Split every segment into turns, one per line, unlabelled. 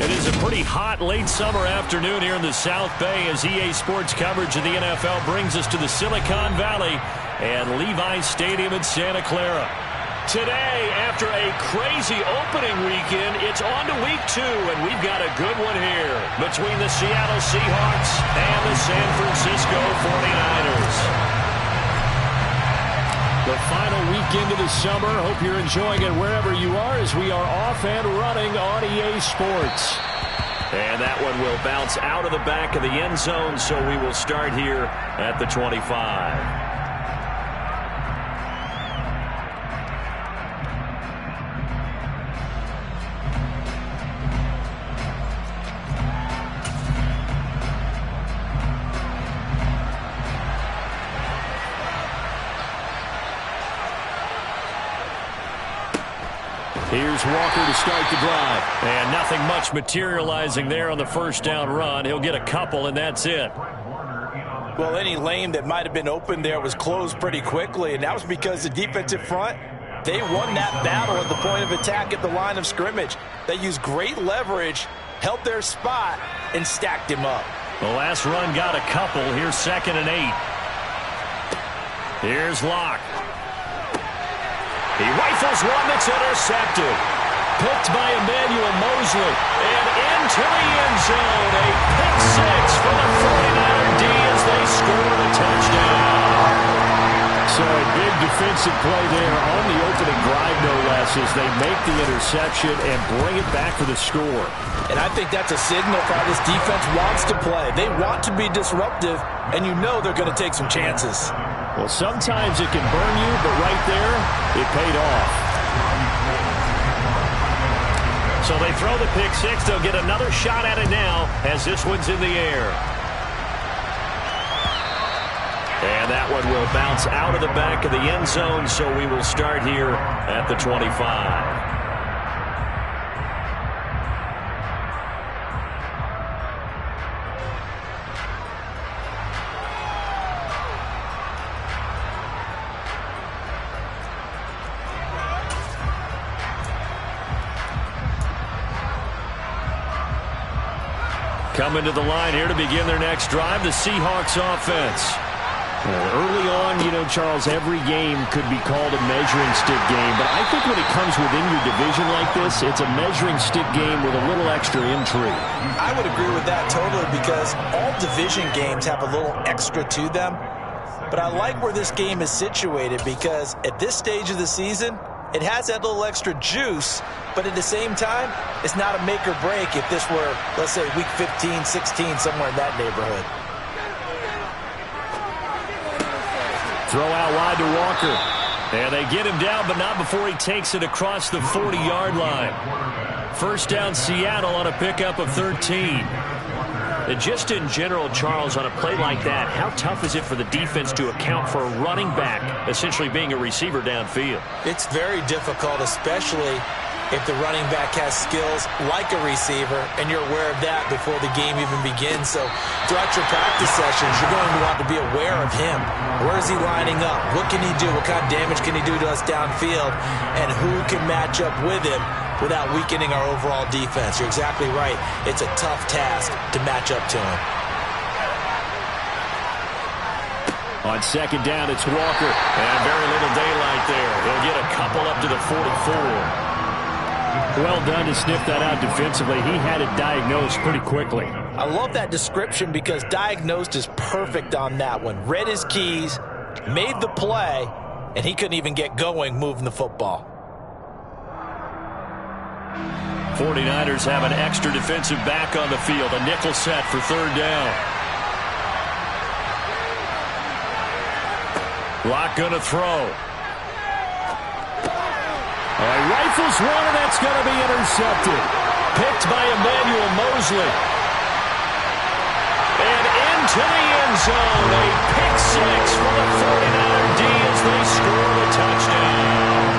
It is a pretty hot late summer afternoon here in the South Bay as EA Sports coverage of the NFL brings us to the Silicon Valley and Levi's Stadium in Santa Clara. Today, after a crazy opening weekend, it's on to week 2, and we've got a good one here between the Seattle Seahawks and the San Francisco 49ers. The final weekend of the summer. Hope you're enjoying it wherever you are as we are off and running on EA Sports. And that one will bounce out of the back of the end zone, so we will start here at the 25. Here's Walker to start the drive. And nothing much materializing there on the first down run. He'll get a couple, and that's it.
Well, any lane that might have been open there was closed pretty quickly, and that was because the defensive front, they won that battle at the point of attack at the line of scrimmage. They used great leverage, held their spot, and stacked him up.
The last run got a couple. Here's 2nd and 8. Here's Locke. He rifles one that's intercepted. Picked by Emmanuel Mosley. And into the end zone. A pick 6 for the 49er D as they score the touchdown. So a big defensive play there on the opening drive, no less, as they make the interception and bring it back for the score.
And I think that's a signal for how this defense wants to play. They want to be disruptive, and you know they're going to take some chances.
Well, sometimes it can burn you, but right there, it paid off. So they throw the pick 6. They'll get another shot at it now as this one's in the air. And that one will bounce out of the back of the end zone, so we will start here at the 25. Coming to the line here to begin their next drive, the Seahawks offense. Well, early on, you know, Charles, every game could be called a measuring stick game. But I think when it comes within your division like this, it's a measuring stick game with a little extra intrigue.
I would agree with that totally because all division games have a little extra to them. But I like where this game is situated because at this stage of the season, it has that little extra juice, but at the same time, it's not a make or break if this were, let's say, week 15, 16, somewhere in that neighborhood.
Throw out wide to Walker. And they get him down, but not before he takes it across the 40-yard line. First down, Seattle on a pickup of 13. And just in general, Charles, on a play like that, how tough is it for the defense to account for a running back essentially being a receiver downfield?
It's very difficult, especially if the running back has skills like a receiver, and you're aware of that before the game even begins. So throughout your practice sessions, you're going to want to be aware of him. Where is he lining up? What can he do? What kind of damage can he do to us downfield? And who can match up with him without weakening our overall defense? You're exactly right. It's a tough task to match up to him.
On second down, it's Walker. And very little daylight there. He'll get a couple up to the 44. Well done to sniff that out defensively. He had it diagnosed pretty quickly.
I love that description because diagnosed is perfect on that one. Read his keys, made the play, and he couldn't even get going moving the football.
49ers have an extra defensive back on the field. A nickel set for third down. Locke going to throw. He rifles one, and that's going to be intercepted. Picked by Emmanuel Mosley. And into the end zone. A pick 6 for the 49er D as they score the touchdown.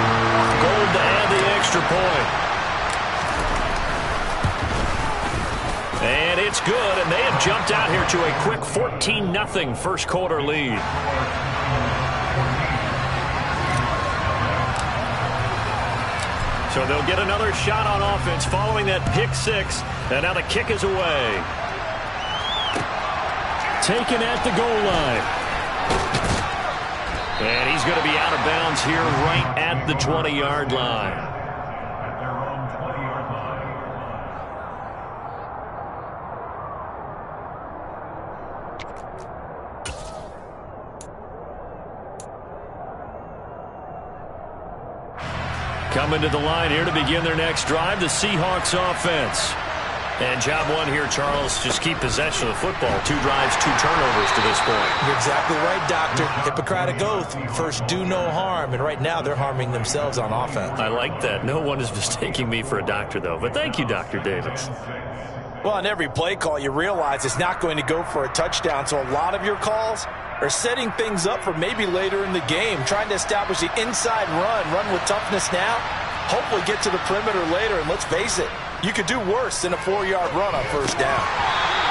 Gold to add the extra point. And it's good, and they have jumped out here to a quick 14-0 first quarter lead. So they'll get another shot on offense following that pick six. And now the kick is away. Taken at the goal line. And he's going to be out of bounds here right at the 20-yard line. Coming to the line here to begin their next drive, the Seahawks offense. And job one here, Charles, just keep possession of the football. 2 drives, 2 turnovers to this point.
You're exactly right, Doctor. Hippocratic oath. First, do no harm. And right now, they're harming themselves on offense.
I like that. No one is mistaking me for a doctor, though. But thank you, Dr. Davis.
Well, on every play call, you realize it's not going to go for a touchdown. So a lot of your calls are setting things up for maybe later in the game, trying to establish the inside run with toughness now, hopefully get to the perimeter later. And let's face it, you could do worse than a 4-yard run on first down.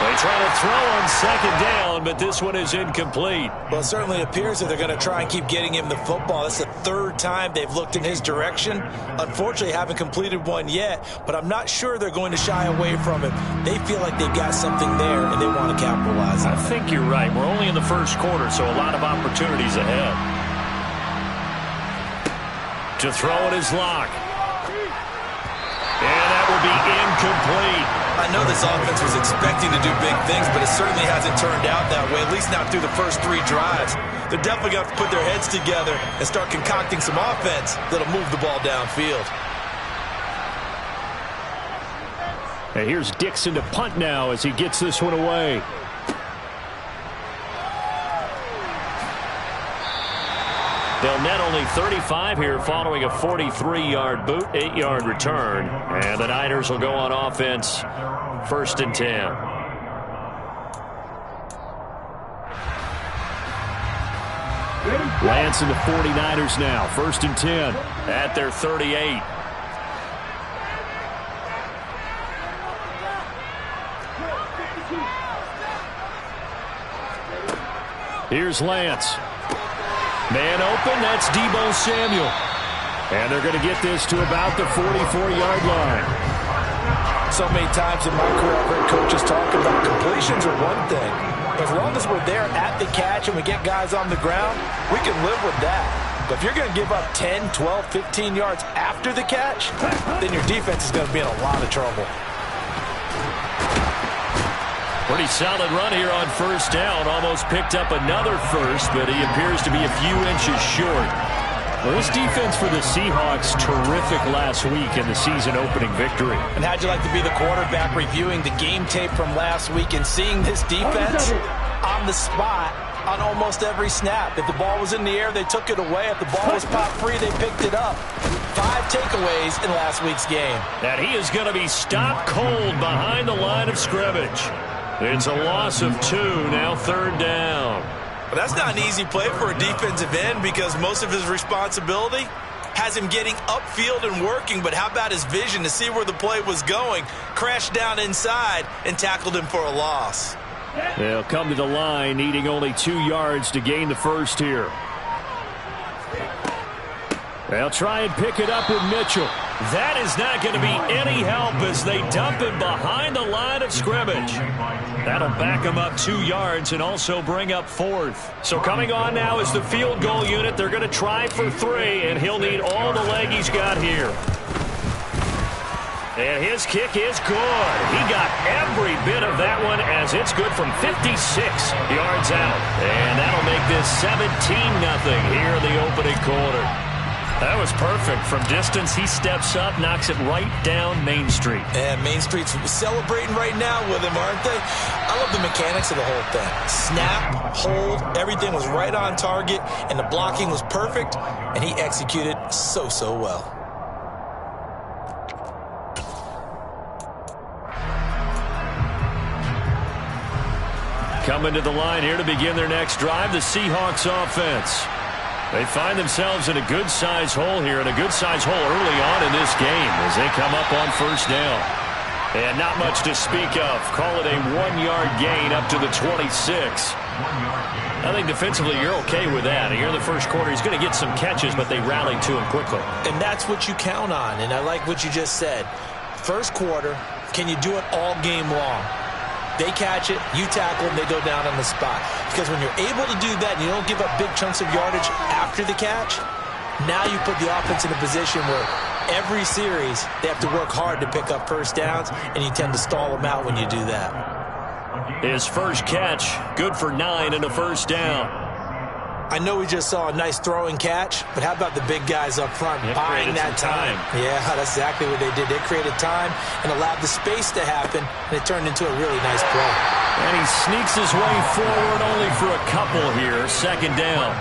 They try to throw on second down, but this one is incomplete.
Well, it certainly appears that they're going to try and keep getting him the football. That's the 3rd time they've looked in his direction. Unfortunately, haven't completed one yet, but I'm not sure they're going to shy away from him. They feel like they've got something there, and they want to capitalize on it.
I think you're right. We're only in the first quarter, so a lot of opportunities ahead. To throw it is Locke. And that will be incomplete.
I know this offense was expecting to do big things, but it certainly hasn't turned out that way, at least not through the first 3 drives. They're definitely going to have to put their heads together and start concocting some offense that'll move the ball downfield.
And here's Dixon to punt now as he gets this one away. They'll net only 35 here following a 43-yard boot, 8-yard return. And the Niners will go on offense, 1st and 10. Lance and the 49ers now, 1st and 10 at their 38. Here's Lance. Man open, that's Deebo Samuel. And they're going to get this to about the 44-yard line.
So many times in my career, I've heard coaches talk about completions are one thing. As long as we're there at the catch and we get guys on the ground, we can live with that. But if you're going to give up 10, 12, 15 yards after the catch, then your defense is going to be in a lot of trouble.
Pretty solid run here on first down. Almost picked up another first, but he appears to be a few inches short. Well, this defense for the Seahawks, terrific last week in the season-opening victory.
And how'd you like to be the quarterback reviewing the game tape from last week and seeing this defense on the spot on almost every snap? If the ball was in the air, they took it away. If the ball was popped free, they picked it up. 5 takeaways in last week's game.
And he is going to be stopped cold behind the line of scrimmage. It's a loss of 2, now 3rd down.
Well, that's not an easy play for a defensive end because most of his responsibility has him getting upfield and working, but how about his vision to see where the play was going, crashed down inside, and tackled him for a loss.
They'll come to the line, needing only 2 yards to gain the first here. They'll try and pick it up with Mitchell. That is not going to be any help as they dump him behind the line of scrimmage. That'll back him up 2 yards and also bring up 4th. So coming on now is the field goal unit. They're going to try for 3, and he'll need all the leg he's got here. And his kick is good. He got every bit of that one as it's good from 56 yards out. And that'll make this 17-0 here in the opening quarter. That was perfect. From distance, he steps up, knocks it right down Main Street.
And Main Street's celebrating right now with him, aren't they? I love the mechanics of the whole thing. Snap, hold, everything was right on target, and the blocking was perfect, and he executed so well.
Coming to the line here to begin their next drive, the Seahawks offense. They find themselves in a good-sized hole here, and a good-sized hole early on in this game as they come up on first down. And not much to speak of. Call it a 1-yard gain up to the 26. I think defensively you're okay with that. Here in the first quarter, he's going to get some catches, but they rallied to him quickly.
And that's what you count on, and I like what you just said. First quarter, can you do it all game long? They catch it, you tackle them, they go down on the spot. Because when you're able to do that and you don't give up big chunks of yardage after the catch, now you put the offense in a position where every series they have to work hard to pick up first downs, and you tend to stall them out when you do that.
His first catch, good for 9 and a first down.
I know we just saw a nice throwing catch, but how about the big guys up front buying that time? Yeah, that's exactly what they did. They created time and allowed the space to happen, and it turned into a really nice play.
And he sneaks his way forward only for a couple here. Second down.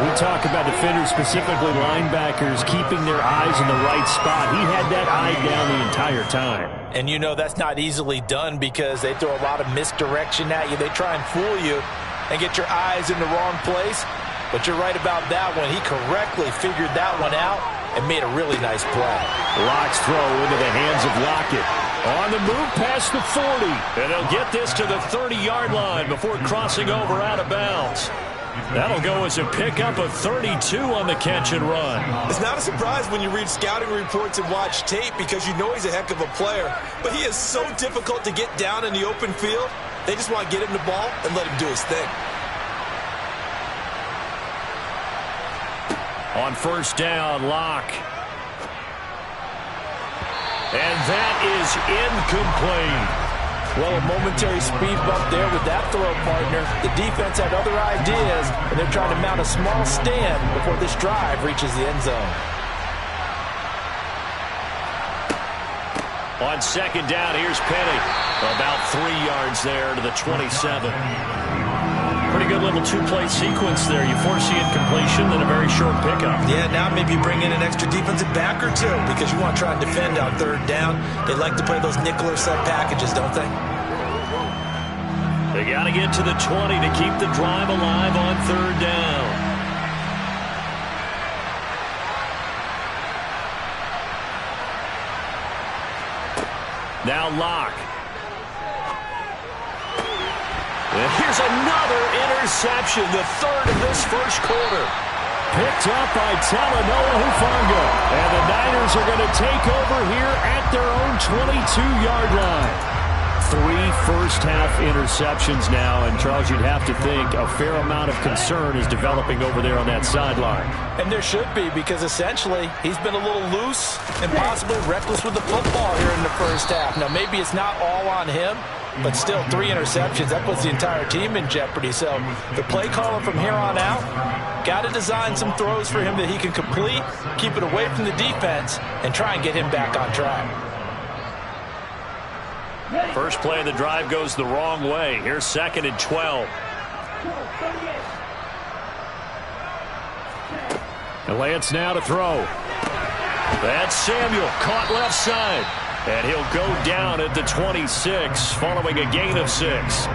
We talk about defenders, specifically linebackers, keeping their eyes in the right spot. He had that eye down the entire time.
And you know that's not easily done because they throw a lot of misdirection at you. They try and fool you and get your eyes in the wrong place. But you're right about that one. He correctly figured that one out and made a really nice play.
Locke's throw into the hands of Lockett. On the move past the 40. And he'll get this to the 30-yard line before crossing over out of bounds. That'll go as a pickup of 32 on the catch and run.
It's not a surprise when you read scouting reports and watch tape because you know he's a heck of a player. But he is so difficult to get down in the open field. They just want to get him the ball and let him do his thing.
On first down, Locke. And that is incomplete.
Well, a momentary speed bump there with that throw partner. The defense had other ideas, and they're trying to mount a small stand before this drive reaches the end zone.
On second down, here's Penny. About 3 yards there to the 27. Pretty good little two-play sequence there. You force the incompletion, then a very short pickup.
Yeah, now maybe bring in an extra defensive back or two because you want to try and defend on third down. They like to play those nickel or sub packages, don't they?
They got to get to the 20 to keep the drive alive on third down. Now Locke. And here's another interception, the third of this first quarter. Picked up by Talanoa Hufanga. And the Niners are going to take over here at their own 22-yard line. 3 first-half interceptions now, and Charles, you'd have to think a fair amount of concern is developing over there on that sideline.
And there should be, because essentially he's been a little loose and possibly reckless with the football here in the first half. Now, maybe it's not all on him, but still 3 interceptions. That puts the entire team in jeopardy. So the play caller from here on out got to design some throws for him that he can complete, keep it away from the defense, and try and get him back on track.
First play of the drive goes the wrong way. Here's 2nd and 12. And Lance now to throw. That's Samuel, caught left side. And he'll go down at the 26, following a gain of 6.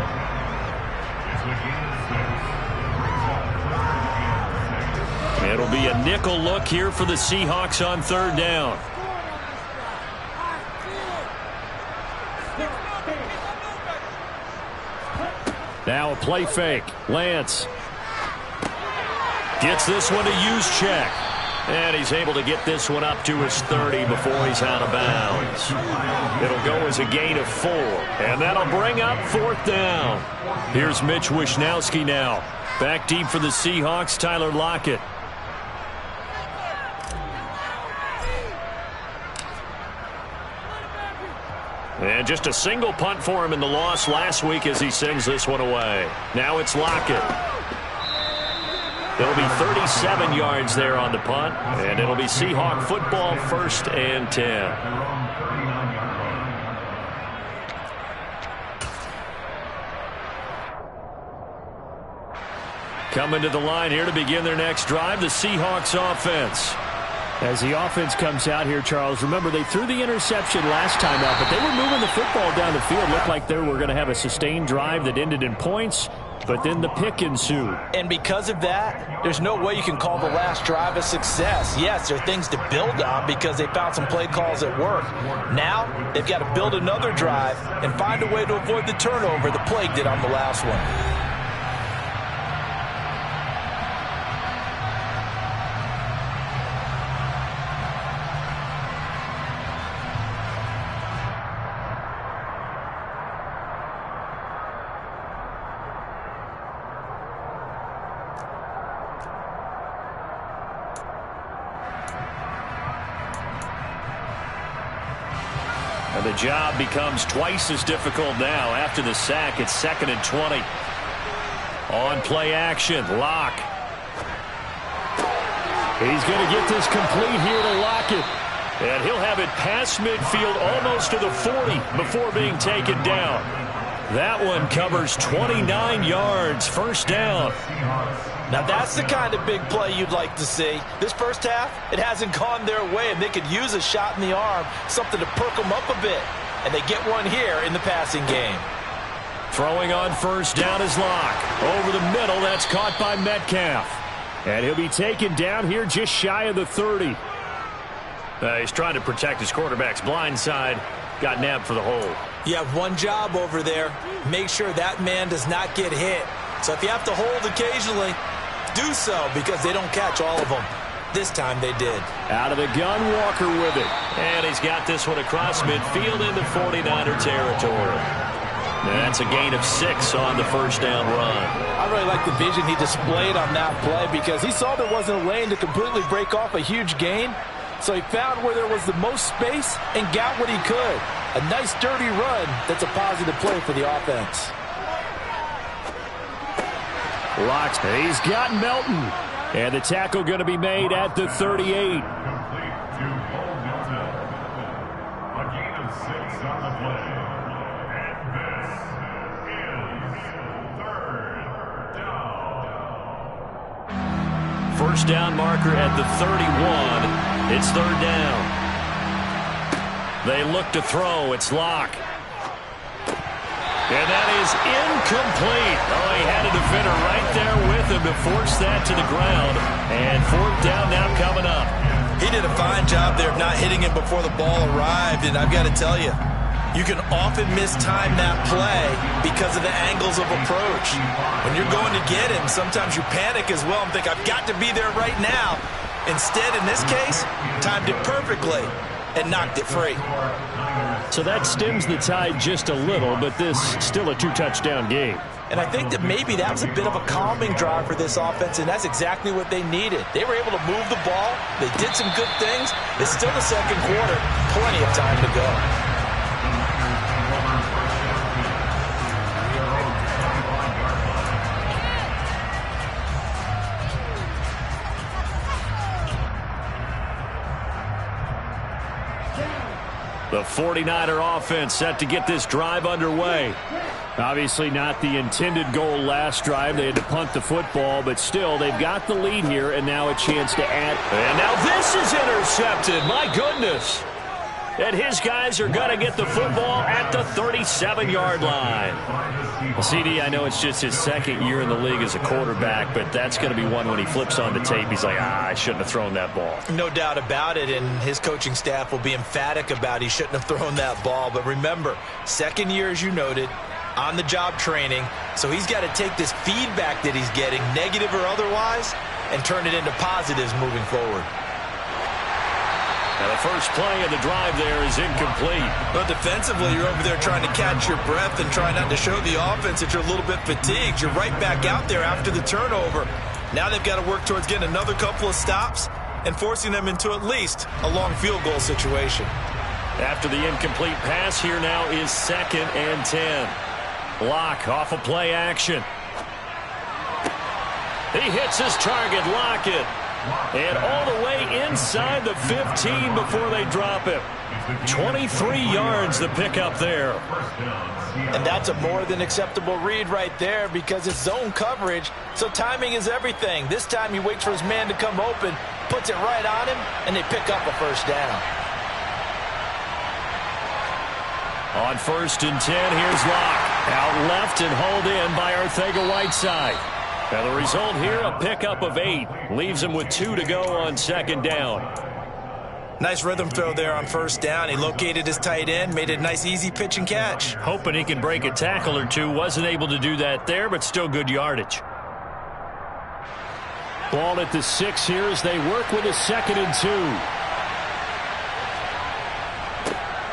It'll be a nickel look here for the Seahawks on third down. Now a play fake. Lance gets this one to use check. And he's able to get this one up to his 30 before he's out of bounds. It'll go as a gain of 4. And that'll bring up 4th down. Here's Mitch Wishnowsky now. Back deep for the Seahawks, Tyler Lockett. And just a single punt for him in the loss last week as he sends this one away. Now it's Lockett. There'll be 37 yards there on the punt, and it'll be Seahawk football, 1st and 10. Coming to the line here to begin their next drive, the Seahawks offense.
As the offense comes out here, Charles, remember they threw the interception last time out, but they were moving the football down the field. Looked like they were going to have a sustained drive that ended in points, but then the pick ensued.
And because of that, there's no way you can call the last drive a success. Yes, there are things to build on because they found some play calls at work. Now, they've got to build another drive and find a way to avoid the turnover the plague did on the last one.
And the job becomes twice as difficult now. After the sack, it's 2nd and 20. On play action, Locke. He's going to get this complete here to Lockett. And he'll have it past midfield almost to the 40 before being taken down. That one covers 29 yards, first down.
Now that's the kind of big play you'd like to see. This first half, it hasn't gone their way, and they could use a shot in the arm, something to perk them up a bit. And they get one here in the passing game.
Throwing on first down is Locke. Over the middle, that's caught by Metcalf. And he'll be taken down here just shy of the 30. He's trying to protect his quarterback's blind side. Got nabbed for the hole.
You have one job over there. Make sure that man does not get hit. So if you have to hold occasionally, do so, because they don't catch all of them. This time they did.
Out of the gun, Walker with it. And he's got this one across midfield into 49er territory. That's a gain of 6 on the first down run.
I really like the vision he displayed on that play, because he saw there wasn't a lane to completely break off a huge gain. So he found where there was the most space and got what he could. A nice dirty run that's a positive play for the offense.
Locks. He's got Melton. And the tackle going to be made at the 38. First down marker at the 31. It's third down. They look to throw. It's Locke. And that is incomplete. Oh, he had a defender right there with him to force that to the ground. And fourth down now coming up.
He did a fine job there of not hitting him before the ball arrived. And I've got to tell you, you can often mistime that play because of the angles of approach. When you're going to get him, sometimes you panic as well and think, I've got to be there right now. Instead, in this case, timed it perfectly and knocked it free.
So that stems the tide just a little, but this still a 2-touchdown game.
And I think that maybe that was a bit of a calming drive for this offense, and that's exactly what they needed. They were able to move the ball. They did some good things. It's still the second quarter. Plenty of time to go.
The 49er offense set to get this drive underway. Obviously not the intended goal last drive. They had to punt the football, but still they've got the lead here, and now a chance to add. And now this is intercepted. My goodness. And his guys are going to get the football at the 37-yard line. Well, CD, I know it's just his second year in the league as a quarterback, but that's going to be one when he flips on the tape. He's like, I shouldn't have thrown that ball.
No doubt about it, and his coaching staff will be emphatic about he shouldn't have thrown that ball. But remember, second year, as you noted, on-the-job training, so he's got to take this feedback that he's getting, negative or otherwise, and turn it into positives moving forward.
Now the first play of the drive there is incomplete.
But defensively, you're over there trying to catch your breath and try not to show the offense that you're a little bit fatigued. You're right back out there after the turnover. Now they've got to work towards getting another couple of stops and forcing them into at least a long field goal situation.
After the incomplete pass, here now is 2nd and 10. Locke off of play action. He hits his target, Lockett. And all the way inside the 15 before they drop him. 23 yards the pickup there.
And that's a more than acceptable read right there, because it's zone coverage, so timing is everything. This time he waits for his man to come open, puts it right on him, and they pick up a first down.
On 1st and 10, here's Locke. Out left and hauled in by Arcega-Whiteside. Now the result here, a pickup of 8. Leaves him with 2 to go on 2nd down.
Nice rhythm throw there on 1st down. He located his tight end, made a nice easy pitch and catch.
Hoping he can break a tackle or two. Wasn't able to do that there, but still good yardage. Ball at the 6 here as they work with a 2nd and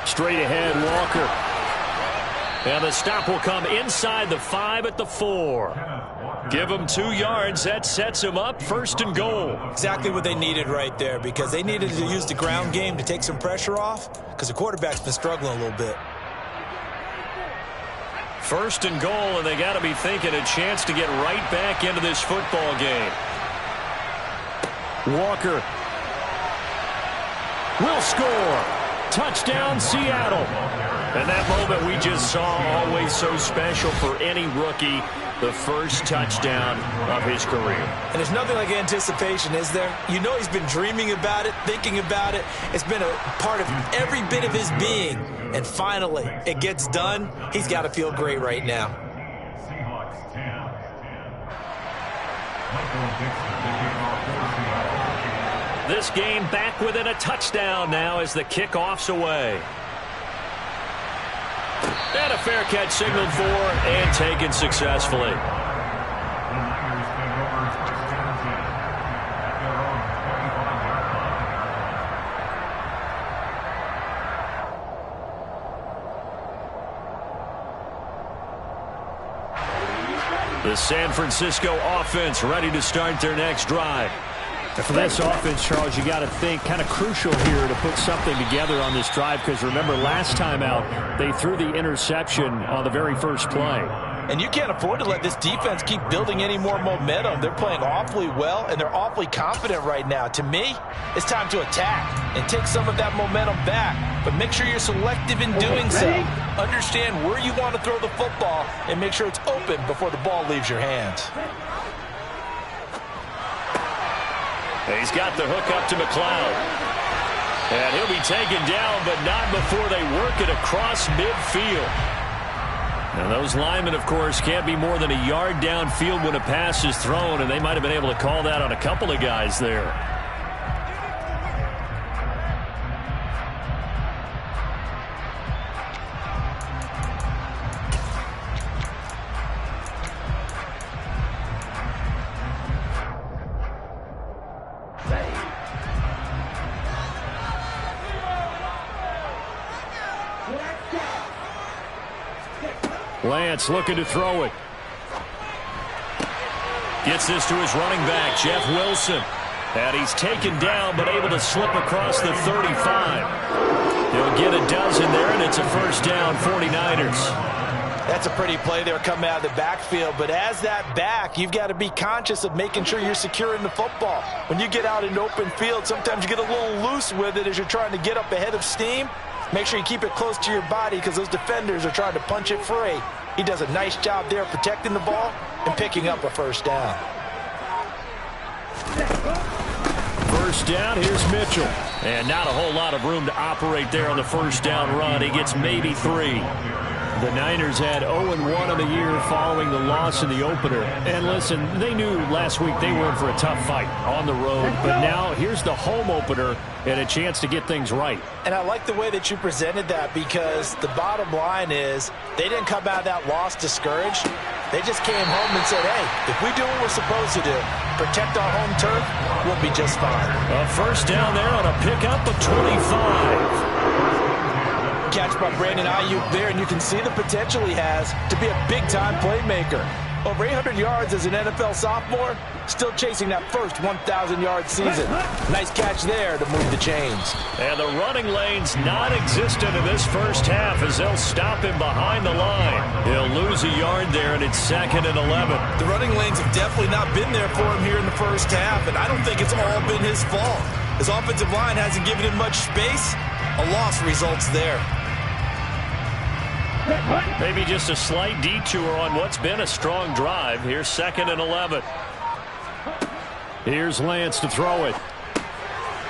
2. Straight ahead, Walker. And the stop will come inside the 5 at the 4. Give them 2 yards. That sets them up 1st and goal.
Exactly what they needed right there, because they needed to use the ground game to take some pressure off, because the quarterback's been struggling a little bit.
1st and goal, and they got to be thinking a chance to get right back into this football game. Walker will score. Touchdown, Seattle. And that moment we just saw, always so special for any rookie, the first touchdown of his career.
And there's nothing like anticipation, is there? You know he's been dreaming about it, thinking about it. It's been a part of every bit of his being. And finally, it gets done. He's got to feel great right now.
Seahawks 10.
This game back within a touchdown now as the kickoff's away. And a fair catch signaled for and taken successfully. The San Francisco offense ready to start their next drive.
For this offense, Charles, you got to think kind of crucial here to put something together on this drive, because remember last time out they threw the interception on the very first play.
And you can't afford to let this defense keep building any more momentum. They're playing awfully well, and they're awfully confident right now. To me, it's time to attack and take some of that momentum back. But make sure you're selective in doing so. Understand where you want to throw the football and make sure it's open before the ball leaves your hands.
He's got the hook up to McLeod. And he'll be taken down, but not before they work it across midfield. And those linemen, of course, can't be more than a yard downfield when a pass is thrown, and they might have been able to call that on a couple of guys there. Lance looking to throw it. Gets this to his running back, Jeff Wilson. And he's taken down, but able to slip across the 35. He'll get a dozen there, and it's a first down, 49ers.
That's a pretty play there coming out of the backfield, but as that back, you've got to be conscious of making sure you're securing the football. When you get out in open field, sometimes you get a little loose with it as you're trying to get up ahead of steam. Make sure you keep it close to your body because those defenders are trying to punch it free. He does a nice job there protecting the ball and picking up a first down.
First down, here's Mitchell. And not a whole lot of room to operate there on the first down run. He gets maybe 3. The Niners had 0-1 on the year following the loss in the opener. And listen, they knew last week they were in for a tough fight on the road. But now here's the home opener and a chance to get things right.
And I like the way that you presented that, because the bottom line is they didn't come out of that loss discouraged. They just came home and said, hey, if we do what we're supposed to do, protect our home turf, we'll be just fine.
A first down there on a pickup of 25.
Catch by Brandon Ayuk there, and you can see the potential he has to be a big-time playmaker. Over 800 yards as an NFL sophomore, still chasing that first 1,000-yard season. Nice catch there to move the chains.
And the running lane's non-existent in this first half as they'll stop him behind the line. He'll lose a yard there, and it's 2nd and 11.
The running lanes have definitely not been there for him here in the first half, and I don't think it's all been his fault. His offensive line hasn't given him much space. A loss results there.
Maybe just a slight detour on what's been a strong drive. Here's 2nd and 11. Here's Lance to throw it.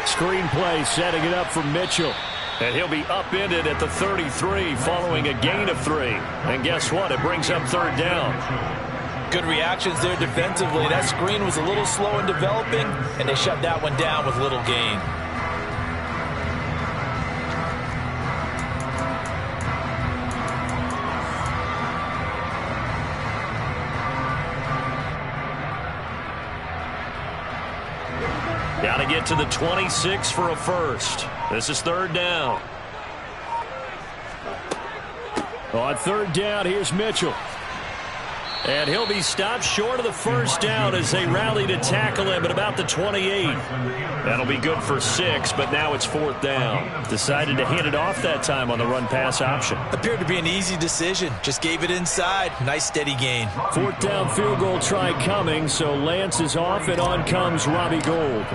Screen play setting it up for Mitchell. And he'll be upended at the 33 following a gain of 3. And guess what? It brings up 3rd down.
Good reactions there defensively. That screen was a little slow in developing, and they shut that one down with little gain.
Got to get to the 26 for a first. This is 3rd down. On third down, here's Mitchell. And he'll be stopped short of the first down as they rally to tackle him at about the 28. That'll be good for 6, but now it's fourth down. Decided to hand it off that time on the run-pass option.
Appeared to be an easy decision. Just gave it inside. Nice steady gain.
Fourth down field goal try coming, so Lance is off, and on comes Robbie Gould.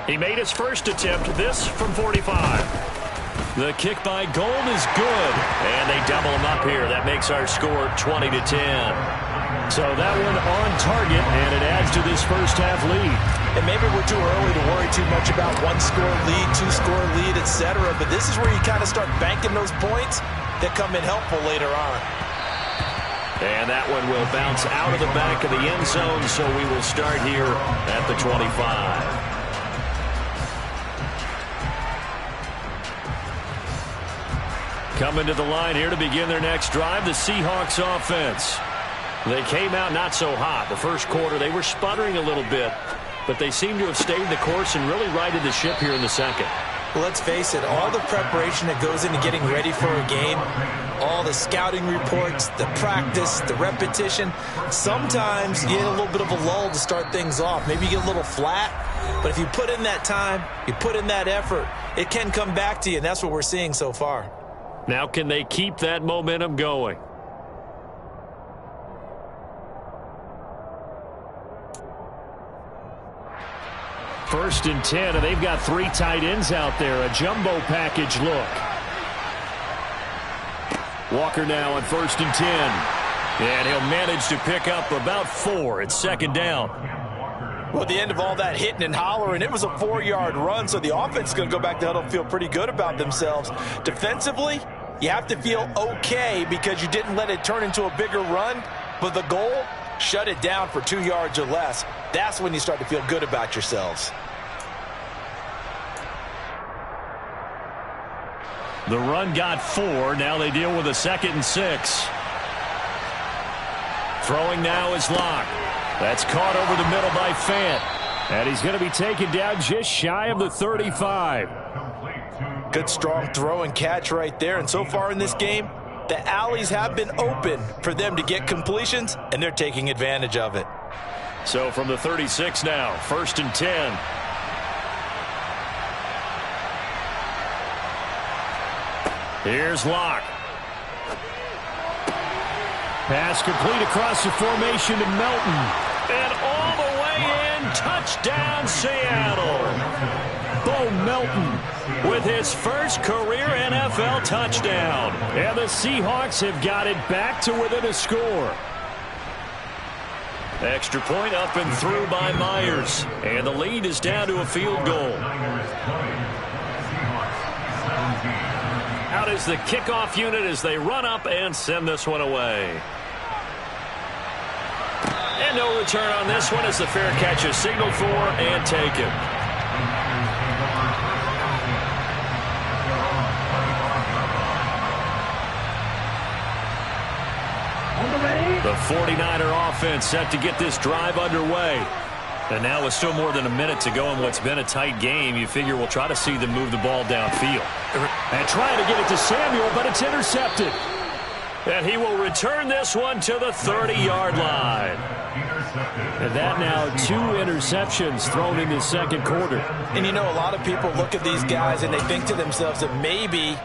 He made his first attempt, this from 45.
The kick by Gould is good, and they double him up here. That makes our score 20-10. So that one on target, and it adds to this first half lead.
And maybe we're too early to worry too much about one-score lead, two-score lead, etc. But this is where you kind of start banking those points that come in helpful later on.
And that one will bounce out of the back of the end zone, so we will start here at the 25. Coming to the line here to begin their next drive, the Seahawks offense. They came out not so hot. The first quarter, they were sputtering a little bit, but they seem to have stayed the course and really righted the ship here in the second.
Well, let's face it, all the preparation that goes into getting ready for a game, all the scouting reports, the practice, the repetition, sometimes you get a little bit of a lull to start things off. Maybe you get a little flat, but if you put in that time, you put in that effort, it can come back to you, and that's what we're seeing so far.
Now can they keep that momentum going? First and 10, and they've got 3 tight ends out there. A jumbo package look. Walker now on first and 10. And he'll manage to pick up about 4. It's second down.
Well, at the end of all that hitting and hollering, it was a 4-yard run, so the offense is going to go back to huddle and feel pretty good about themselves. Defensively, you have to feel okay because you didn't let it turn into a bigger run, but the goal, shut it down for 2 yards or less. That's when you start to feel good about yourselves.
The run got 4. Now they deal with a 2nd and 6. Throwing now is Locke. That's caught over the middle by Fant. And he's going to be taken down just shy of the 35.
Good strong throw and catch right there. And so far in this game, the alleys have been open for them to get completions, and they're taking advantage of it.
So from the 36 now, first and 10. Here's Locke. Pass complete across the formation to Melton. And all the way in, touchdown Seattle. Bo Melton with his first career NFL touchdown. And the Seahawks have got it back to within a score. Extra point up and through by Myers. And the lead is down to a field goal. Out is the kickoff unit as they run up and send this one away. And no return on this one as the fair catch is signaled for and taken. The 49er offense set to get this drive underway. And now with still more than a minute to go in what's been a tight game, you figure we'll try to see them move the ball downfield. And trying to get it to Samuel, but it's intercepted. And he will return this one to the 30-yard line. And that now 2 interceptions thrown in the second quarter.
And you know, a lot of people look at these guys and they think to themselves that maybe,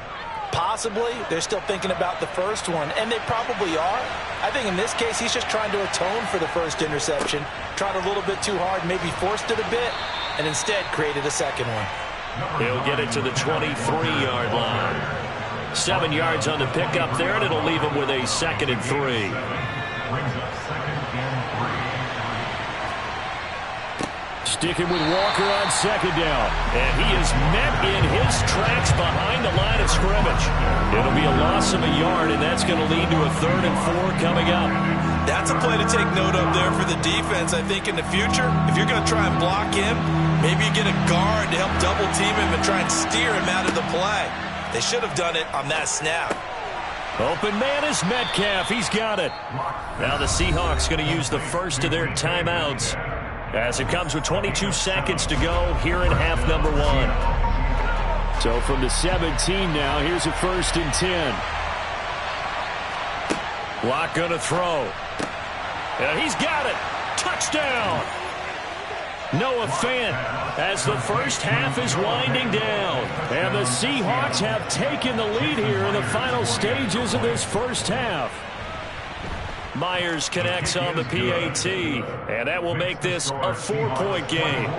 possibly, they're still thinking about the first one, and they probably are. I think in this case, he's just trying to atone for the first interception, tried a little bit too hard, maybe forced it a bit, and instead created a second one.
He'll get it to the 23-yard line. 7 yards on the pickup there, and it'll leave him with a 2nd and 3. Sticking with Walker on second down. And he is met in his tracks behind the line of scrimmage. It'll be a loss of a yard, and that's going to lead to a 3rd and 4 coming up.
That's a play to take note of there for the defense, I think, in the future. If you're going to try and block him, maybe you get a guard to help double team him and try and steer him out of the play. They should have done it on that snap.
Open man is Metcalf. He's got it. Now the Seahawks going to use the first of their timeouts as it comes with 22 seconds to go here in half number 1. So from the 17 now, here's a 1st and 10. Lock gonna throw. And he's got it. Touchdown. Noah Fant as the first half is winding down. And the Seahawks have taken the lead here in the final stages of this first half. Myers connects on the PAT, and that will make this a 4-point game.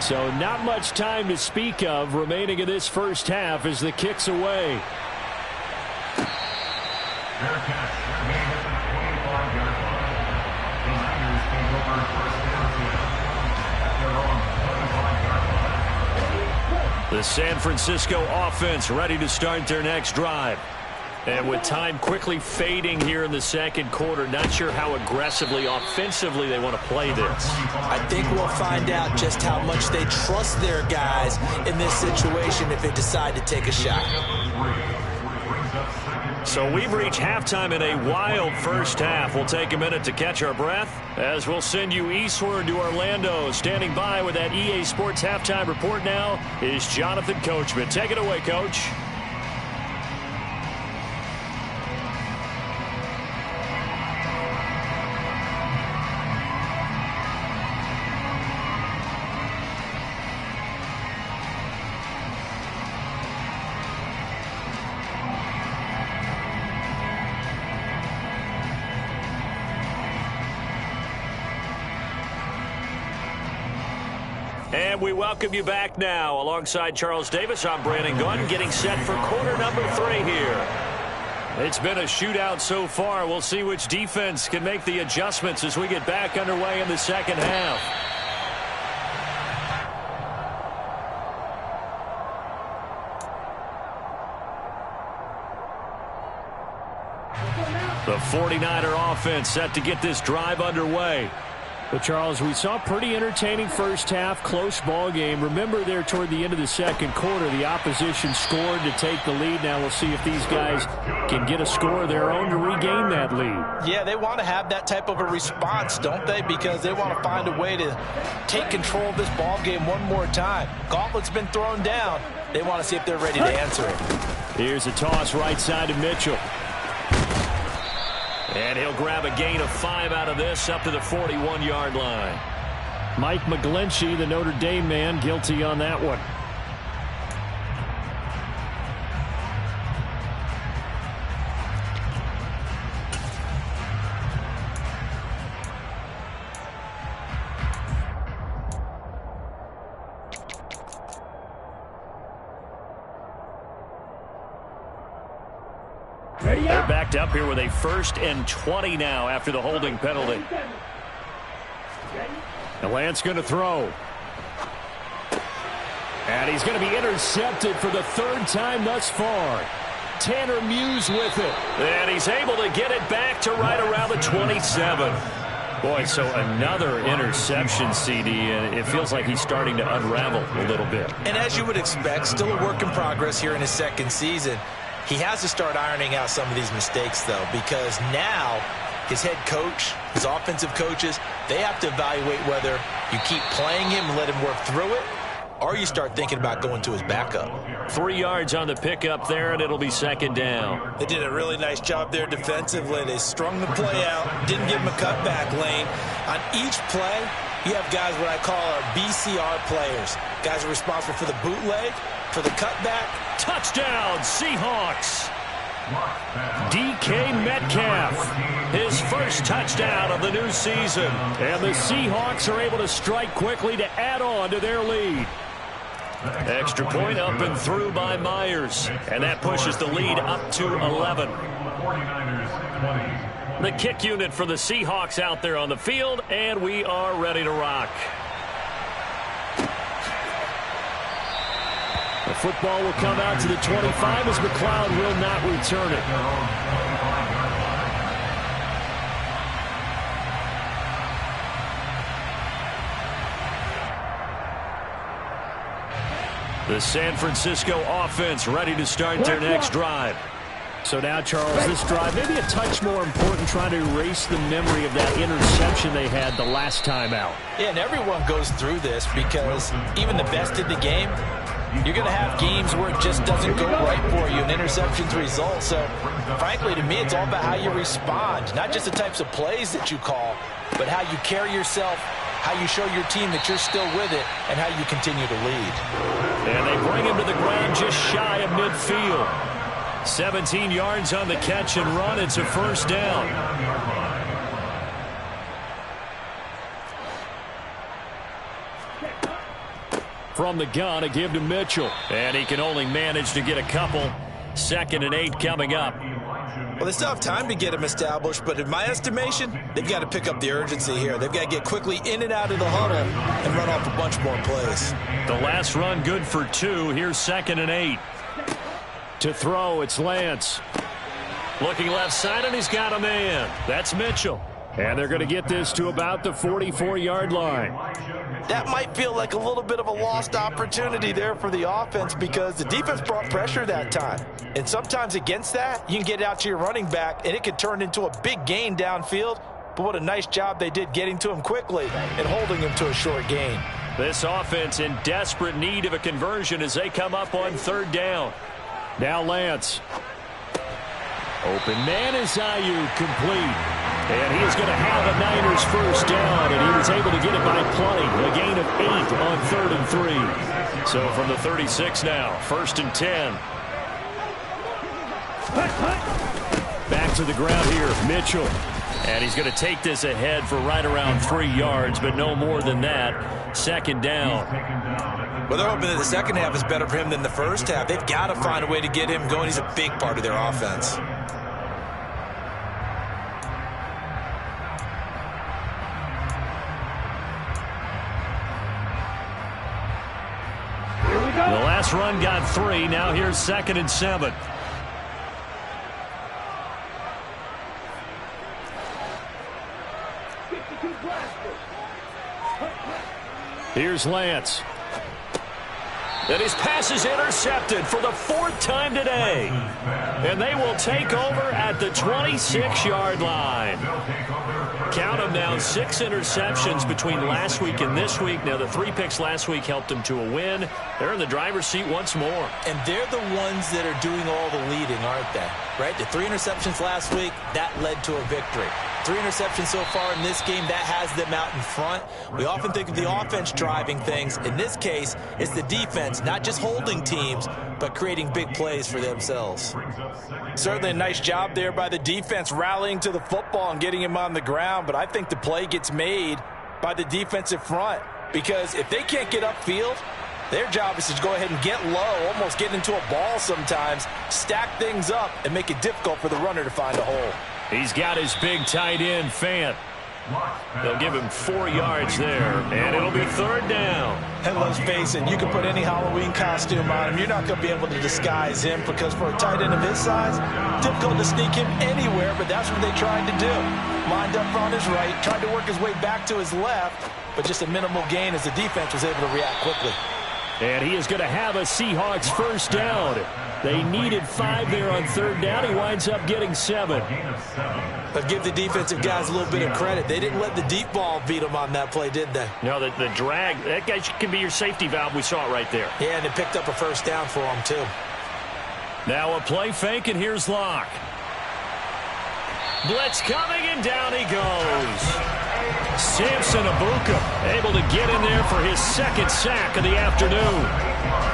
So not much time to speak of remaining in this first half as the kick's away. The San Francisco offense ready to start their next drive. And with time quickly fading here in the second quarter, not sure how aggressively, offensively they want to play this.
I think we'll find out just how much they trust their guys in this situation if they decide to take a shot.
So we've reached halftime in a wild first half. We'll take a minute to catch our breath as we'll send you eastward to Orlando. Standing by with that EA Sports halftime report now is Jonathan Coachman. Take it away, Coach. And we welcome you back now. Alongside Charles Davis, I'm Brandon Gunn, getting set for quarter number 3 here. It's been a shootout so far. We'll see which defense can make the adjustments as we get back underway in the second half. The 49er offense set to get this drive underway. But, Charles, we saw a pretty entertaining first half, close ball game. Remember there toward the end of the second quarter, the opposition scored to take the lead. Now we'll see if these guys can get a score of their own to regain that lead.
Yeah, they want to have that type of a response, don't they? Because they want to find a way to take control of this ball game one more time. Gauntlet's been thrown down. They want to see if they're ready to answer it.
Here's a toss right side to Mitchell. And he'll grab a gain of 5 out of this up to the 41-yard line. Mike McGlinchey, the Notre Dame man, guilty on that one. They're backed up here with a 1st and 20 now after the holding penalty. And Lance going to throw. And he's going to be intercepted for the 3rd time thus far. Tanner Muse with it. And he's able to get it back to right around the 27. Boy, so another interception, CD, and it feels like he's starting to unravel a little bit.
And as you would expect, still a work in progress here in his second season. He has to start ironing out some of these mistakes, though, because now his head coach, his offensive coaches, they have to evaluate whether you keep playing him and let him work through it, or you start thinking about going to his backup.
3 yards on the pickup there, and it'll be 2nd down.
They did a really nice job there defensively. They strung the play out, didn't give him a cutback lane. On each play, you have guys what I call our BCR players. Guys are responsible for the bootleg, for the cutback.
Touchdown, Seahawks. DK Metcalf, his first touchdown of the new season. And the Seahawks are able to strike quickly to add on to their lead. Extra point up and through by Myers. And that pushes the lead up to 11. The kick unit for the Seahawks out there on the field, and we are ready to rock. The football will come out to the 25 as McLeod will not return it. The San Francisco offense ready to start their next drive. So now, Charles, this drive maybe a touch more important, trying to erase the memory of that interception they had the last time out.
Yeah, and everyone goes through this because even the best in the game,
You're going to have games where it just doesn't go right for you, and interceptions result. So, frankly, to me, it's all about how you respond, not just the types of plays that you call, but how you carry yourself, how you show your team that you're still with it, and how you continue to lead.
And they bring him to the ground just shy of midfield. 17 yards on the catch and run. It's a first down. From the gun, a give to Mitchell. And he can only manage to get a couple. 2nd and 8 coming up.
Well, they still have time to get him established, but in my estimation, they've got to pick up the urgency here. They've got to get quickly in and out of the huddle and run off a bunch more plays.
The last run good for 2. Here's 2nd and 8. To throw, it's Lance. Looking left side, and he's got a man. That's Mitchell. And they're going to get this to about the 44-yard line.
That might feel like a little bit of a lost opportunity there for the offense because the defense brought pressure that time. And sometimes against that, you can get out to your running back, and it could turn into a big gain downfield. But what a nice job they did getting to him quickly and holding him to a short gain.
This offense in desperate need of a conversion as they come up on 3rd down. Now Lance. Open man is Ayuk, complete. And he is going to have a Niners first down, and he was able to get it by plenty. A gain of 8 on 3rd and 3. So from the 36 now, 1st and 10. Back to the ground here, Mitchell. And he's going to take this ahead for right around 3 yards, but no more than that. 2nd down.
Well, they're hoping that the second half is better for him than the first half. They've got to find a way to get him going. He's a big part of their offense.
The last run got 3. Now here's 2nd and 7. Here's Lance. And his pass is intercepted for the 4th time today. And they will take over at the 26-yard line. Count them now, 6 interceptions between last week and this week. Now, the 3 picks last week helped them to a win. They're in the driver's seat once more.
And they're the ones that are doing all the leading, aren't they? Right? The 3 interceptions last week, that led to a victory. 3 interceptions so far in this game, that has them out in front. We often think of the offense driving things. In this case, it's the defense, not just holding teams, but creating big plays for themselves. Certainly a nice job there by the defense rallying to the football and getting him on the ground, but I think the play gets made by the defensive front because if they can't get upfield, their job is to go ahead and get low, almost get into a ball sometimes, stack things up, and make it difficult for the runner to find a hole.
He's got his big tight end, Fant. They'll give him 4 yards there, and it'll be 3rd down.
And let's face it, you can put any Halloween costume on him. You're not going to be able to disguise him because for a tight end of his size, difficult to sneak him anywhere, but that's what they tried to do. Lined up on his right, tried to work his way back to his left, but just a minimal gain as the defense was able to react quickly.
And he is going to have a Seahawks first down. They needed 5 there on 3rd down. He winds up getting 7.
But give the defensive guys a little bit of credit. They didn't let the deep ball beat them on that play, did they?
No, the drag, that guy can be your safety valve. We saw it right there.
Yeah, and they picked up a first down for him, too.
Now a play fake, and here's Locke. Blitz coming, and down he goes. Samson Abuka able to get in there for his 2nd sack of the afternoon.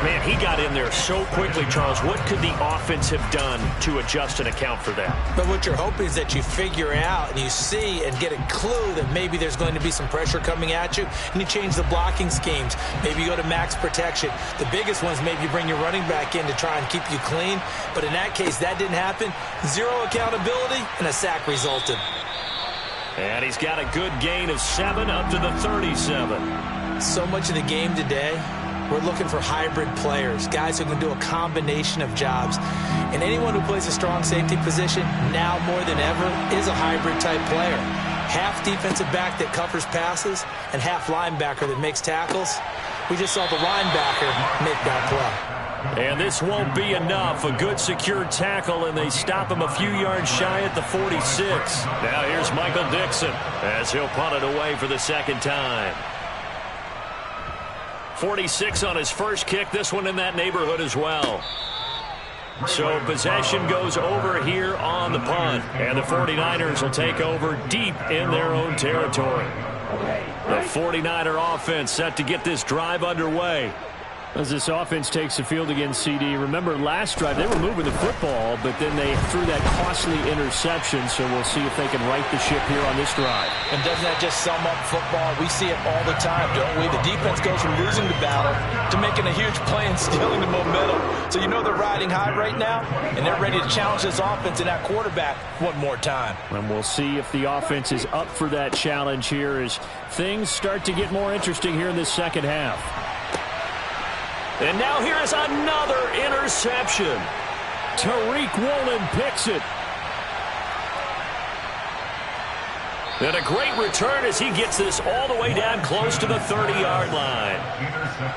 Man, he got in there so quickly, Charles. What could the offense have done to adjust and account for that?
But what you're hoping is that you figure out and you see and get a clue that maybe there's going to be some pressure coming at you, and you change the blocking schemes. Maybe you go to max protection. The biggest ones, maybe you bring your running back in to try and keep you clean. But in that case, that didn't happen. 0 accountability, and a sack resulted.
And he's got a good gain of 7 up to the 37.
So much of the game today, we're looking for hybrid players, guys who can do a combination of jobs. And anyone who plays a strong safety position, now more than ever, is a hybrid-type player. Half defensive back that covers passes and half linebacker that makes tackles. We just saw the linebacker make that play.
And this won't be enough. A good secure tackle, and they stop him a few yards shy at the 46. Now here's Michael Dixon as he'll punt it away for the 2nd time. 46 on his first kick. This one in that neighborhood as well. So possession goes over here on the punt. And the 49ers will take over deep in their own territory. The 49er offense set to get this drive underway. As this offense takes the field against CD, remember last drive they were moving the football, but then they threw that costly interception, so we'll see if they can right the ship here on this drive.
And doesn't that just sum up football? We see it all the time, don't we? The defense goes from losing the battle to making a huge play and stealing the momentum. So you know they're riding high right now, and they're ready to challenge this offense and that quarterback one more time.
And we'll see if the offense is up for that challenge here as things start to get more interesting here in this second half. And now here is another interception. Tariq Woolen picks it. And a great return as he gets this all the way down close to the 30-yard line.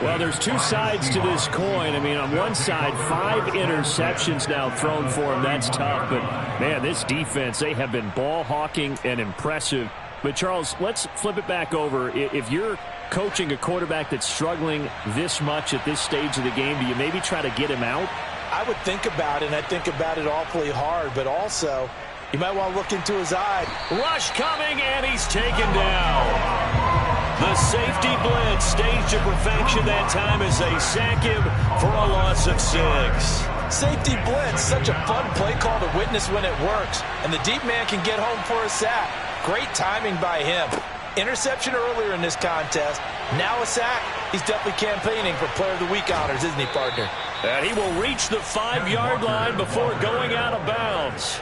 Well, there's two sides to this coin. I mean, on one side, 5 interceptions now thrown for him. That's tough. But, man, this defense, they have been ball hawking and impressive. But, Charles, let's flip it back over. If you're coaching a quarterback that's struggling this much at this stage of the game, do you maybe try to get him out?
I would think about it, and I think about it awfully hard. But also, you might want to look into his eye.
Rush coming, and he's taken down. The safety blitz staged to perfection that time as they sack him for a loss of 6.
Safety blitz, such a fun play call to witness when it works. And the deep man can get home for a sack. Great timing by him. Interception earlier in this contest. Now a sack. He's definitely campaigning for Player of the Week honors, isn't he, partner?
And he will reach the 5-yard line before going out of bounds.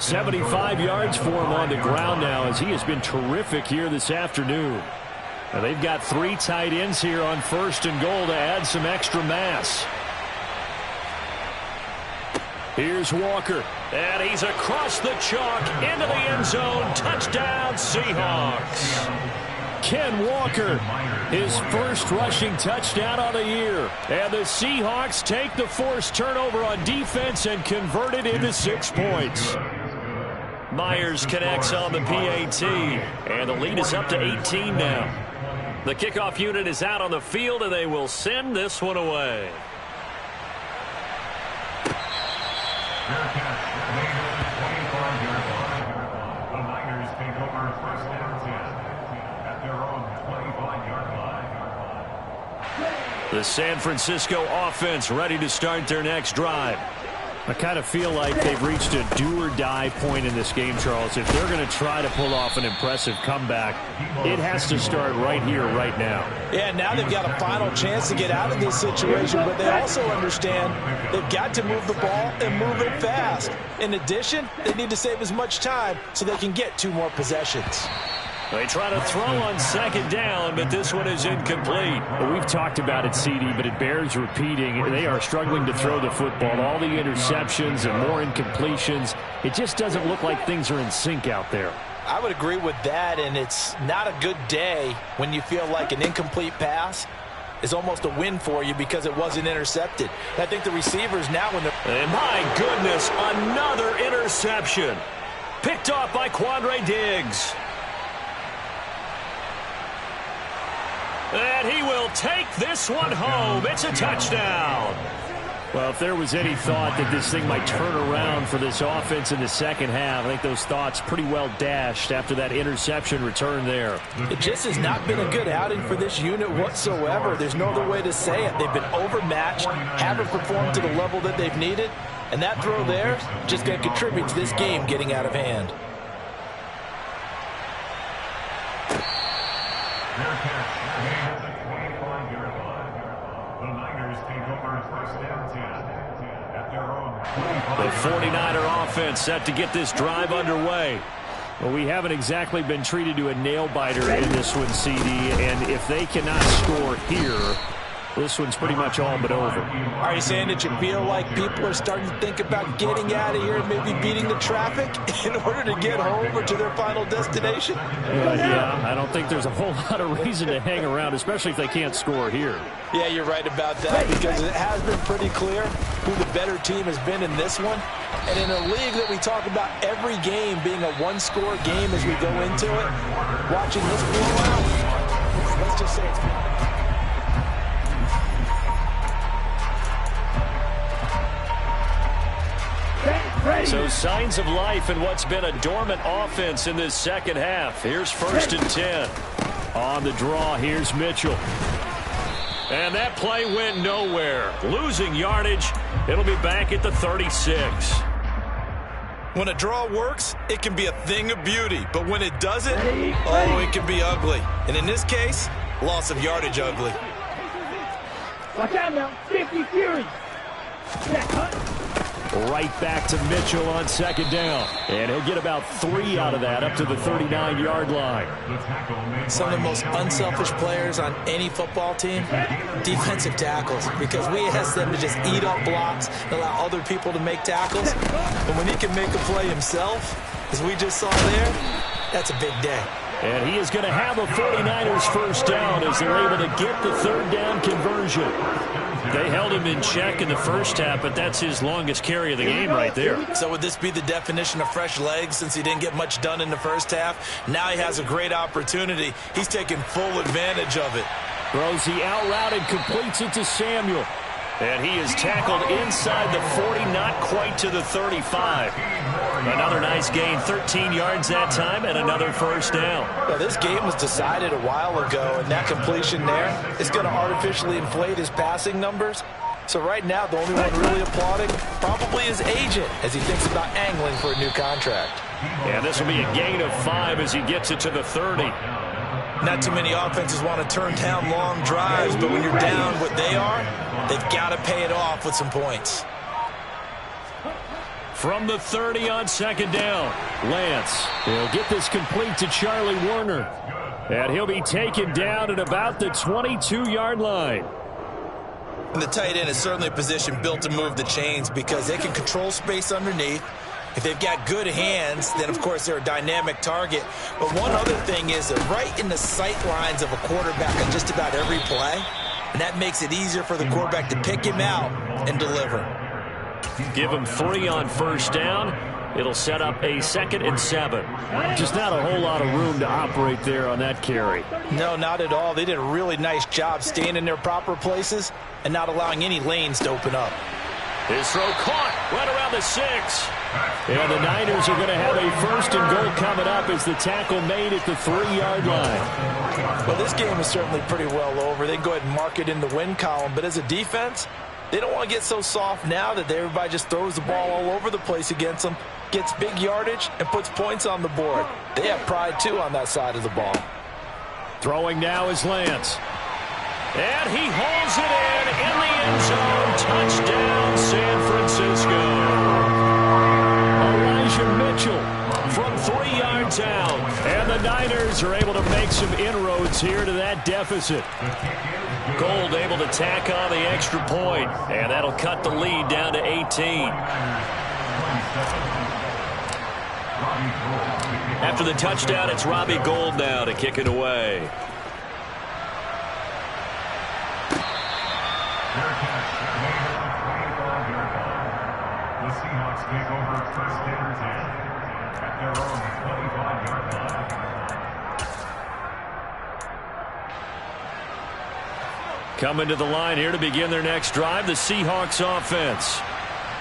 75 yards for him on the ground now as he has been terrific here this afternoon. Now they've got 3 tight ends here on 1st and goal to add some extra mass. Here's Walker, and he's across the chalk into the end zone. Touchdown, Seahawks. Ken Walker, his first rushing touchdown on the year. And the Seahawks take the forced turnover on defense and convert it into 6 points. Myers connects on the PAT, and the lead is up to 18 now. The kickoff unit is out on the field, and they will send this one away.
Fair catch made at the 25-yard line. The Niners take over 1st and 10 at their own 25-yard line.
The San Francisco offense ready to start their next drive. I kind of feel like they've reached a do-or-die point in this game, Charles. If they're going to try to pull off an impressive comeback, it has to start right here, right now.
Yeah, now they've got a final chance to get out of this situation, but they also understand they've got to move the ball and move it fast. In addition, they need to save as much time so they can get 2 more possessions.
They try to throw on 2nd down, but this one is incomplete.
Well, we've talked about it, CD, but it bears repeating. They are struggling to throw the football. All the interceptions and more incompletions. It just doesn't look like things are in sync out there.
I would agree with that, and it's not a good day when you feel like an incomplete pass is almost a win for you because it wasn't intercepted. I think the receivers now when they're...
And my goodness, another interception. Picked off by Quandre Diggs. And he will take this one home. It's a touchdown.
Well, if there was any thought that this thing might turn around for this offense in the second half, I think those thoughts pretty well dashed after that interception return there.
It just has not been a good outing for this unit whatsoever. There's no other way to say it. They've been overmatched, haven't performed to the level that they've needed, and that throw there just going to contribute to this game getting out of hand.
Fair catch made at the 25-yard line. The Niners take over 1st and 10 at their own 25-yard line.
The 49er offense set to get this drive underway.
Well, we haven't exactly been treated to a nail-biter in this one, CD, and if they cannot score here, this one's pretty much all but over.
Are you saying that you feel like people are starting to think about getting out of here and maybe beating the traffic in order to get home or to their final destination?
Yeah, I don't think there's a whole lot of reason to hang around, especially if they can't score here.
Yeah, you're right about that because it has been pretty clear who the better team has been in this one. And in a league that we talk about every game being a one-score game as we go into it, watching this blowout, let's just say it's...
So signs of life in what's been a dormant offense in this second half. Here's 1st and 10.
On the draw, here's Mitchell.
And that play went nowhere. Losing yardage. It'll be back at the 36.
When a draw works, it can be a thing of beauty. But when it doesn't, oh, it can be ugly. And in this case, loss of yardage ugly.
Watch out now. 50 Fury.
Right back to Mitchell on 2nd down. And he'll get about 3 out of that up to the 39-yard line.
Some of the most unselfish players on any football team, defensive tackles, because we ask them to just eat up blocks and allow other people to make tackles. But when he can make a play himself, as we just saw there, that's a big day.
And he is going to have a 49ers first down as they're able to get the 3rd down conversion.
They held him in check in the first half, but that's his longest carry of the game right there.
So would this be the definition of fresh legs since he didn't get much done in the first half? Now he has a great opportunity. He's taking full advantage of it.
Throws the out route and completes it to Samuel.
And he is tackled inside the 40, not quite to the 35. Another nice gain, 13 yards that time, and another first down.
Well, this game was decided a while ago, and that completion there is going to artificially inflate his passing numbers. So right now, the only one really applauding probably his agent as he thinks about angling for a new contract.
And this will be a gain of 5 as he gets it to the 30.
Not too many offenses want to turn down long drives, but when you're down what they are, they've got to pay it off with some points.
From the 30 on 2nd down, Lance. He'll get this complete to Charlie Warner. And he'll be taken down at about the 22-yard line.
And the tight end is certainly a position built to move the chains because they can control space underneath. If they've got good hands, then, of course, they're a dynamic target. But one other thing is they're right in the sight lines of a quarterback on just about every play, and that makes it easier for the quarterback to pick him out and deliver.
Give him 3 on first down. It'll set up a 2nd and 7.
Just not a whole lot of room to operate there on that carry.
No, not at all. They did a really nice job staying in their proper places and not allowing any lanes to open up.
His throw caught right around the 6.
And the Niners are going to have a 1st and goal coming up as the tackle made at the 3-yard line.
Well, this game is certainly pretty well over. They can go ahead and mark it in the win column. But as a defense, they don't want to get so soft now that everybody just throws the ball all over the place against them, gets big yardage, and puts points on the board. They have pride, too, on that side of the ball.
Throwing now is Lance.
And he hauls it in the end zone. Touchdown, San Francisco.
Elijah Mitchell from 3 yards out. And the Niners are able to make some inroads here to that deficit.
Gold able to tack on the extra point, and that'll cut the lead down to 18. After the touchdown, it's Robbie Gould now to kick it away.
The Seahawks take over 1st and 10 at their own 25-yard line.
Coming to the line here to begin their next drive, the Seahawks offense.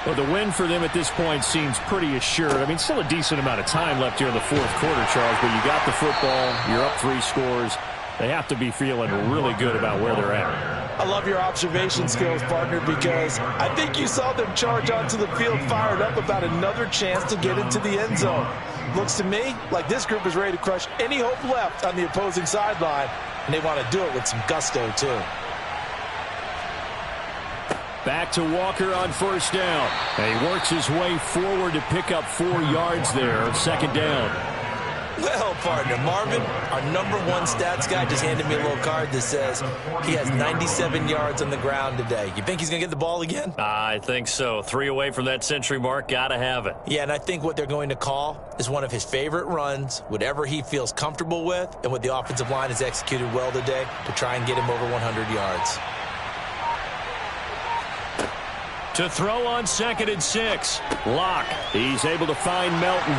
Well, the win for them at this point seems pretty assured. I mean, still a decent amount of time left here in the 4th quarter, Charles, but you got the football, you're up 3 scores. They have to be feeling really good about where they're at.
I love your observation skills, partner, because I think you saw them charge onto the field fired up about another chance to get into the end zone. Looks to me like this group is ready to crush any hope left on the opposing sideline, and they want to do it with some gusto, too.
Back to Walker on 1st down. And he works his way forward to pick up 4 yards there, 2nd down.
Well, partner, Marvin, our #1 stats guy just handed me a little card that says he has 97 yards on the ground today. You think he's going to get the ball again?
I think so. 3 away from that century mark. Got to have it.
Yeah, and I think what they're going to call is one of his favorite runs, whatever he feels comfortable with, and what the offensive line has executed well today to try and get him over 100 yards.
To throw on 2nd and 6. Locke. He's able to find Melton.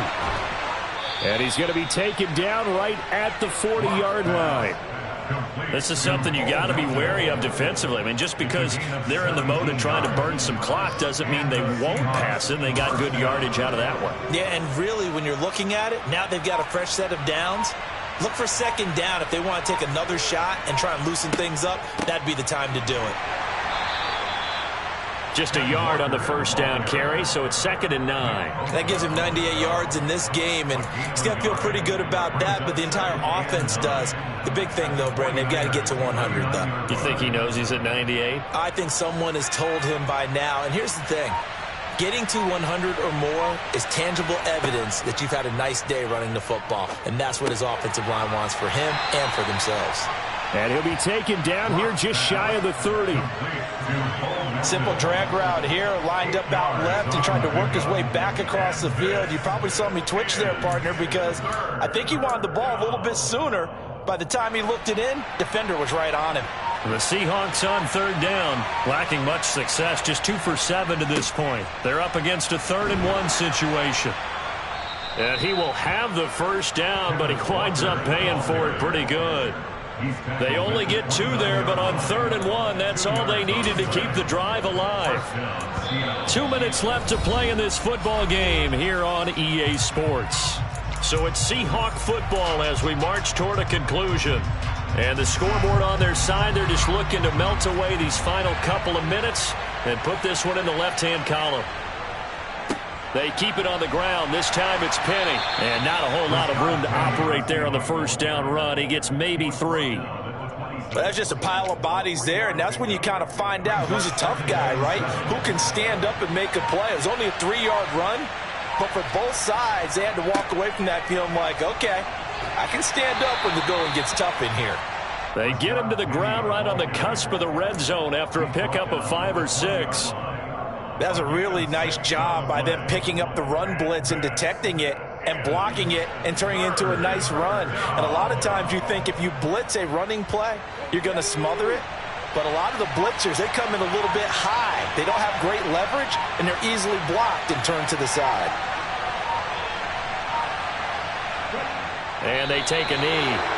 And he's going to be taken down right at the 40-yard line. This is something you got to be wary of defensively. I mean, just because they're in the mode of trying to burn some clock doesn't mean they won't pass it. They got good yardage out of that one.
Yeah, and really, when you're looking at it, now they've got a fresh set of downs. Look for second down. If they want to take another shot and try and loosen things up, that'd be the time to do it.
Just a yard on the first down carry, so it's 2nd and 9.
That gives him 98 yards in this game, and he's got to feel pretty good about that, but the entire offense does. The big thing, though, Brandon, they've got to get to 100, though.
You think he knows he's at 98?
I think someone has told him by now, and here's the thing. Getting to 100 or more is tangible evidence that you've had a nice day running the football, and that's what his offensive line wants for him and for themselves.
And he'll be taken down here just shy of the 30.
Simple drag route here, lined up out left and tried to work his way back across the field. You probably saw me twitch there, partner, because I think he wanted the ball a little bit sooner. By the time he looked it in, defender was right on him.
The Seahawks on 3rd down, lacking much success, just 2 for 7 to this point. They're up against a 3rd and 1 situation. And he will have the first down, but he winds up paying for it pretty good. They only get 2 there, but on 3rd and 1, that's all they needed to keep the drive alive. 2 minutes left to play in this football game here on EA Sports. So it's Seahawk football as we march toward a conclusion. And the scoreboard on their side, they're just looking to melt away these final couple of minutes and put this one in the left-hand column. They keep it on the ground. This time it's Penny. And not a whole lot of room to operate there on the first down run. He gets maybe 3.
But that's just a pile of bodies there, and that's when you kind of find out who's a tough guy, right? Who can stand up and make a play. It was only a 3-yard run, but for both sides, they had to walk away from that feeling like, okay, I can stand up when the going gets tough in here.
They get him to the ground right on the cusp of the red zone after a pickup of 5 or 6.
That was a really nice job by them picking up the run blitz and detecting it and blocking it and turning it into a nice run. And a lot of times you think if you blitz a running play, you're going to smother it. But a lot of the blitzers, they come in a little bit high. They don't have great leverage, and they're easily blocked and turned to the side.
And they take a knee.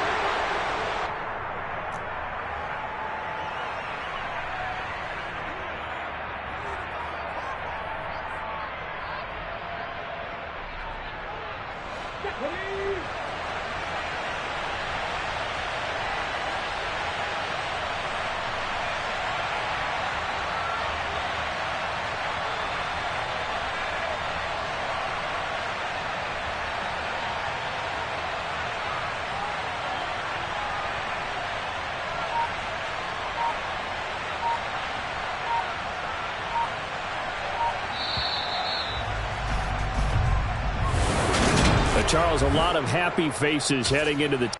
Charles, a lot of happy faces heading into the